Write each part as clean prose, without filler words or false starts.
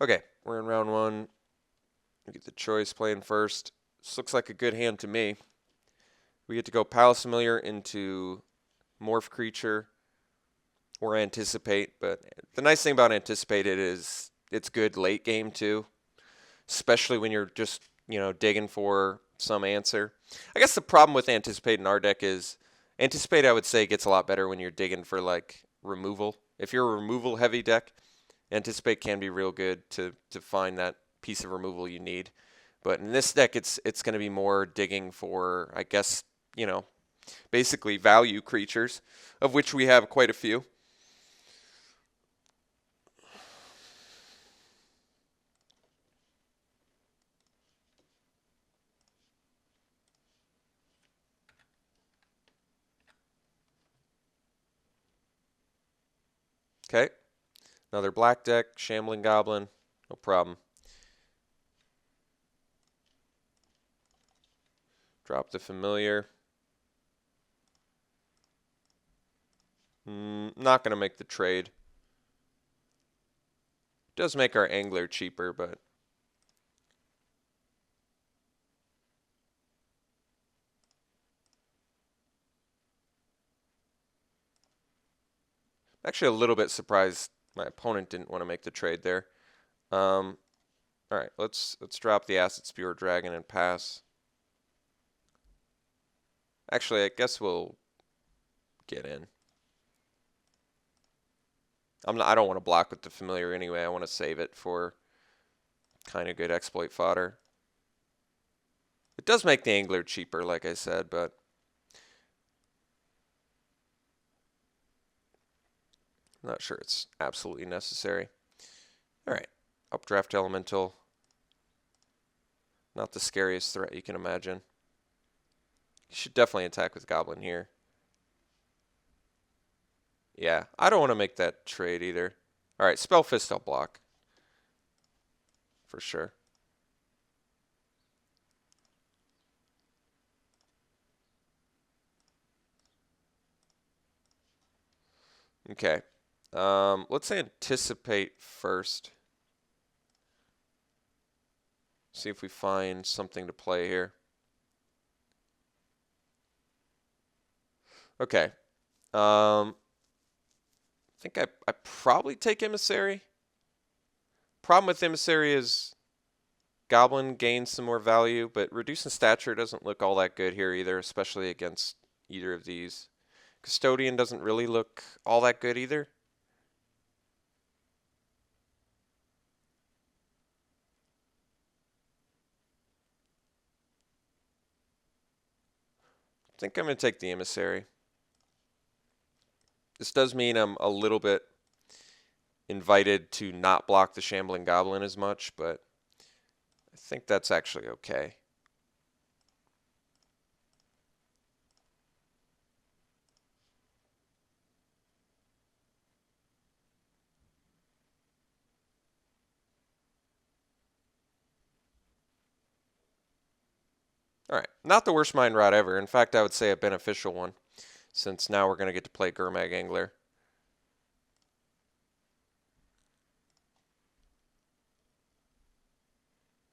Okay, we're in round one. We get the choice playing first. This looks like a good hand to me. We get to go Palace Familiar into Morph Creature or Anticipate, but the nice thing about Anticipated is it's good late game too, especially when you're just, digging for some answer. I guess the problem with Anticipate in our deck is Anticipate, I would say, gets a lot better when you're digging for like removal. If you're a removal heavy deck, Anticipate can be real good to find that piece of removal you need. But in this deck, it's going to be more digging for, I guess, basically value creatures, of which we have quite a few. Okay, another black deck, Shambling Goblin, no problem. Drop the familiar. Not going to make the trade. Does make our angler cheaper, but I'm actually a little bit surprised my opponent didn't want to make the trade there. All right, let's drop the Acid Spear Dragon and pass. Actually, I guess we'll get in. I don't want to block with the familiar anyway. I want to save it for kind of good exploit fodder. It does make the angler cheaper, like I said, but I'm not sure it's absolutely necessary. All right, Updraft Elemental. Not the scariest threat you can imagine. You should definitely attack with Goblin here. Yeah, I don't want to make that trade either. All right, Spell Fist I'll block. For sure. Okay. Let's anticipate first. See if we find something to play here. Okay. I think I probably take Emissary. Problem with Emissary is Goblin gains some more value, but reducing stature doesn't look all that good here either, especially against either of these. Custodian doesn't really look all that good either. I think I'm going to take the Emissary. This does mean I'm a little bit invited to not block the Shambling Goblin as much, but I think that's actually okay. All right, not the worst mind rot ever. In fact, I would say a beneficial one, since now we're going to get to play Gurmag Angler.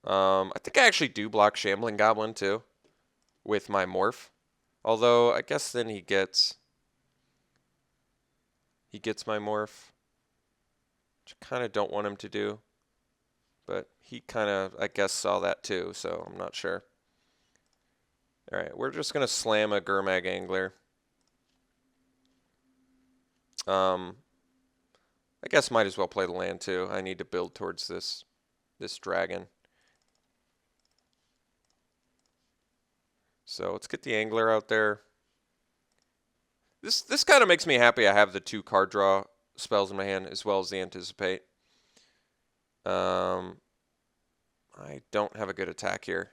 I think I actually do block Shambling Goblin too, with my Morph. Although I guess then he gets my Morph, which I kind of don't want him to do. But he kind of, I guess, saw that too, so I'm not sure. All right, we're just going to slam a Gurmag Angler. I guess might as well play the land too. I need to build towards this dragon. So let's get the Angler out there. This kind of makes me happy I have the 2 card draw spells in my hand as well as the Anticipate. I don't have a good attack here.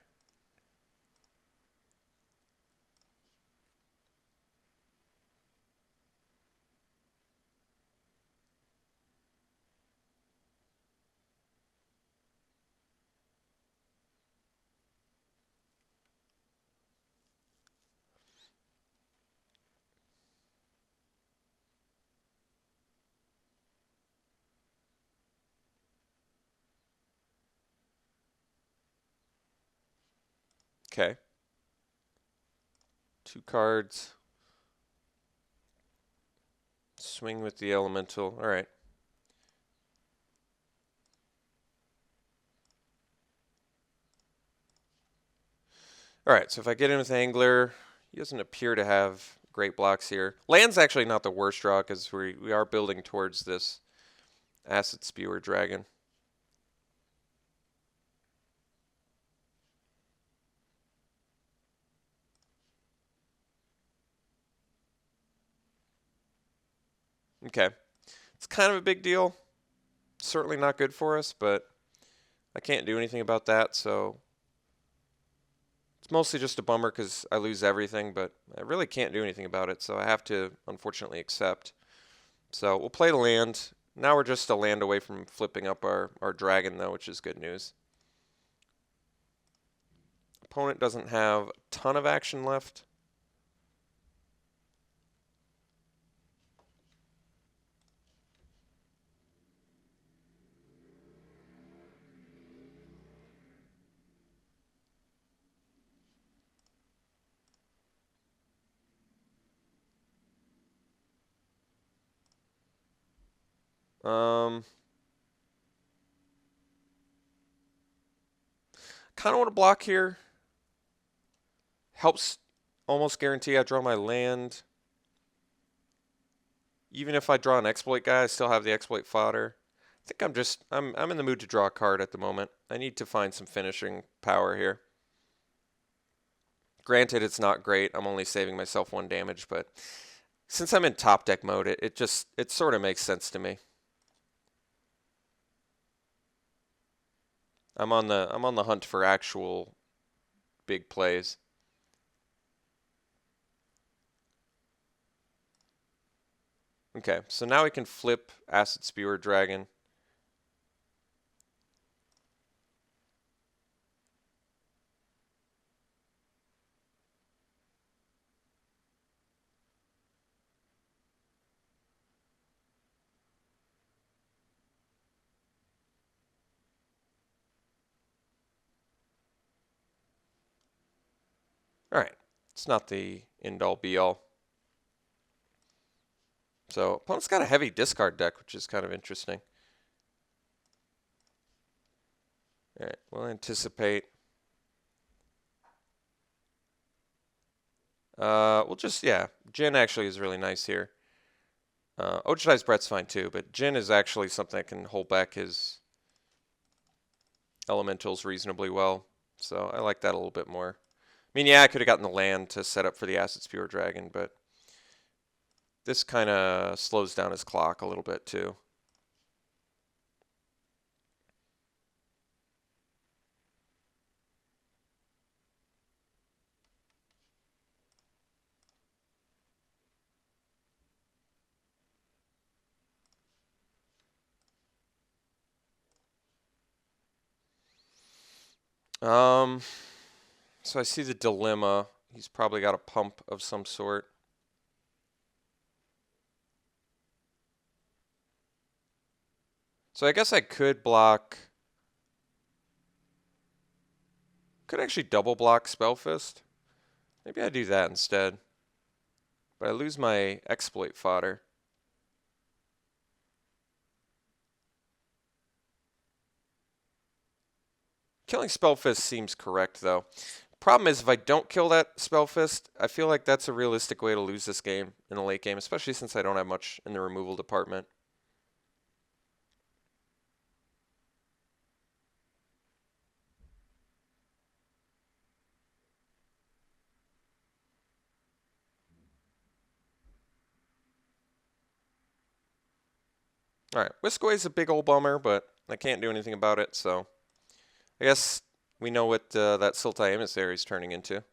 Okay. 2 cards. Swing with the elemental. All right. All right, so if I get in with Angler, he doesn't appear to have great blocks here. Land's actually not the worst draw because we are building towards this Acid Spewer Dragon. Okay. It's kind of a big deal. Certainly not good for us, but I can't do anything about that, so it's mostly just a bummer because I lose everything, but I really can't do anything about it, so I have to unfortunately accept. So we'll play the land. Now we're just a land away from flipping up our dragon, though, which is good news. Opponent doesn't have a ton of action left. Kind of want to block here. Helps almost guarantee I draw my land. Even if I draw an exploit guy, I still have the exploit fodder. I think I'm in the mood to draw a card at the moment. I need to find some finishing power here. Granted, it's not great. I'm only saving myself 1 damage, but since I'm in top deck mode, it sort of makes sense to me. I'm on the hunt for actual big plays. Okay, so now we can flip Acid Spewer Dragon. All right, it's not the end-all be-all. So opponent's got a heavy discard deck, which is kind of interesting. All right, we'll anticipate. Yeah, Jin actually is really nice here. Ojidai's Brett's fine too, but Jin is actually something that can hold back his elementals reasonably well. So I like that a little bit more. I mean, yeah, I could have gotten the land to set up for the Acid Spewer Dragon, but this kind of slows down his clock a little bit too. So I see the dilemma. He's probably got a pump of some sort. So I guess I could block. Could actually double block Spellfist. Maybe I do that instead. But I lose my exploit fodder. Killing Spellfist seems correct, though. Problem is, if I don't kill that Spellfist, I feel like that's a realistic way to lose this game in the late game, especially since I don't have much in the removal department. Alright, Whiskaway's a big old bummer, but I can't do anything about it, so I guess we know what that Sultai Emissary is turning into.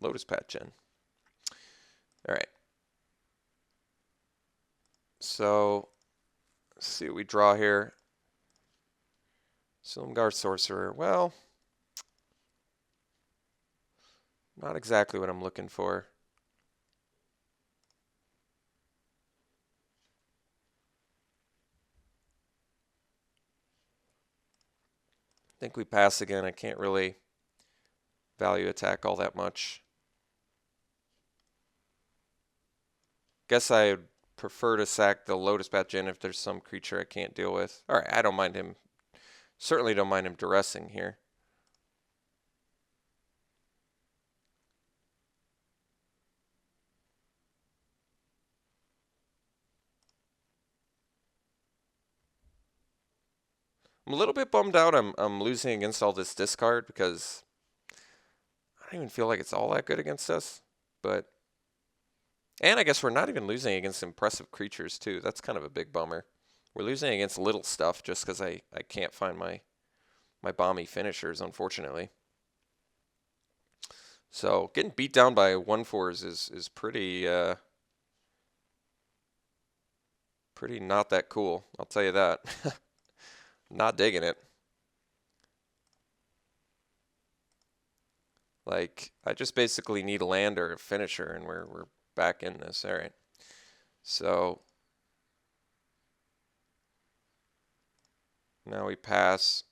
Lotus Patch in. Alright. So, let's see what we draw here. Silumgar Sorcerer. Well, not exactly what I'm looking for. think we pass again. I can't really value attack all that much. Guess I would prefer to sack the Lotus Path Djinn if there's some creature I can't deal with. All right, I don't mind him. Certainly don't mind him duressing here. I'm a little bit bummed out I'm losing against all this discard because I don't even feel like it's all that good against us. But and I guess we're not even losing against impressive creatures too. That's kind of a big bummer. We're losing against little stuff just because I can't find my bomby finishers, unfortunately. So getting beat down by 1/4s is pretty pretty not that cool. I'll tell you that. Not digging it. Like I just basically need a land or a finisher, and we're back in this. All right. So now we pass.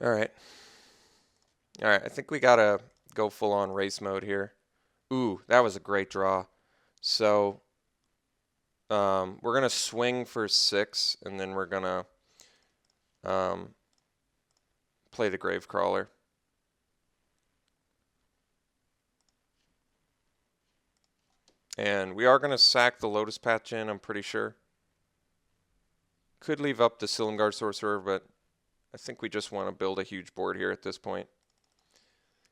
All right. All right. I think we gotta go full on race mode here. Ooh, that was a great draw. So we're gonna swing for 6, and then we're gonna play the Gravecrawler. And we are gonna sack the Lotus Path Djinn, I'm pretty sure. Could leave up the Silumgar Sorcerer, but I think we just want to build a huge board here at this point.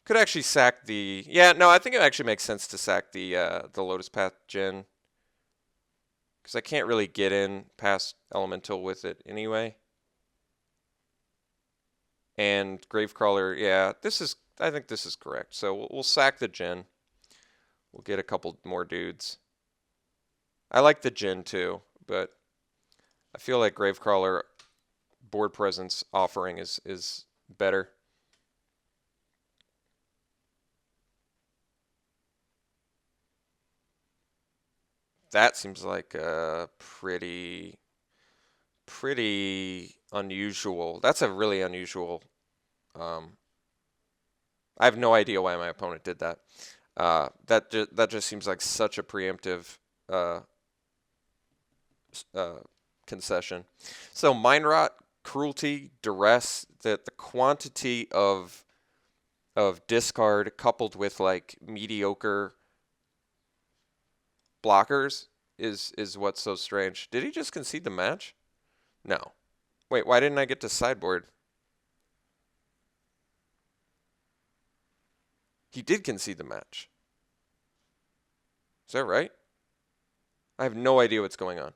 Could actually sack the... Yeah, no, I think it actually makes sense to sack the Lotus Path Djinn. Because I can't really get in past Elemental with it anyway. And Gravecrawler, yeah, I think this is correct. So we'll sack the Djinn. We'll get a couple more dudes. I like the Djinn too, but I feel like Gravecrawler board presence offering is better. That seems like a pretty unusual. That's a really unusual. I have no idea why my opponent did that. That just seems like such a preemptive concession. So Mind Rot, Cruelty, Duress, the quantity of discard coupled with like mediocre blockers is what's so strange. Did he just concede the match? No. Wait, why didn't I get to sideboard? He did concede the match. Is that right? I have no idea what's going on.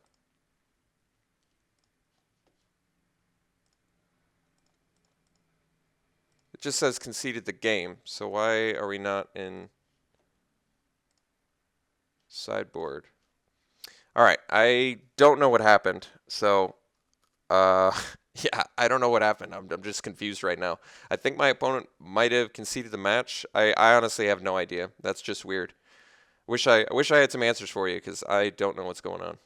It just says conceded the game, so why are we not in sideboard? All right, I don't know what happened, so yeah, I don't know what happened. I'm just confused right now. I think my opponent might have conceded the match. I honestly have no idea. That's just weird. Wish I had some answers for you because I don't know what's going on.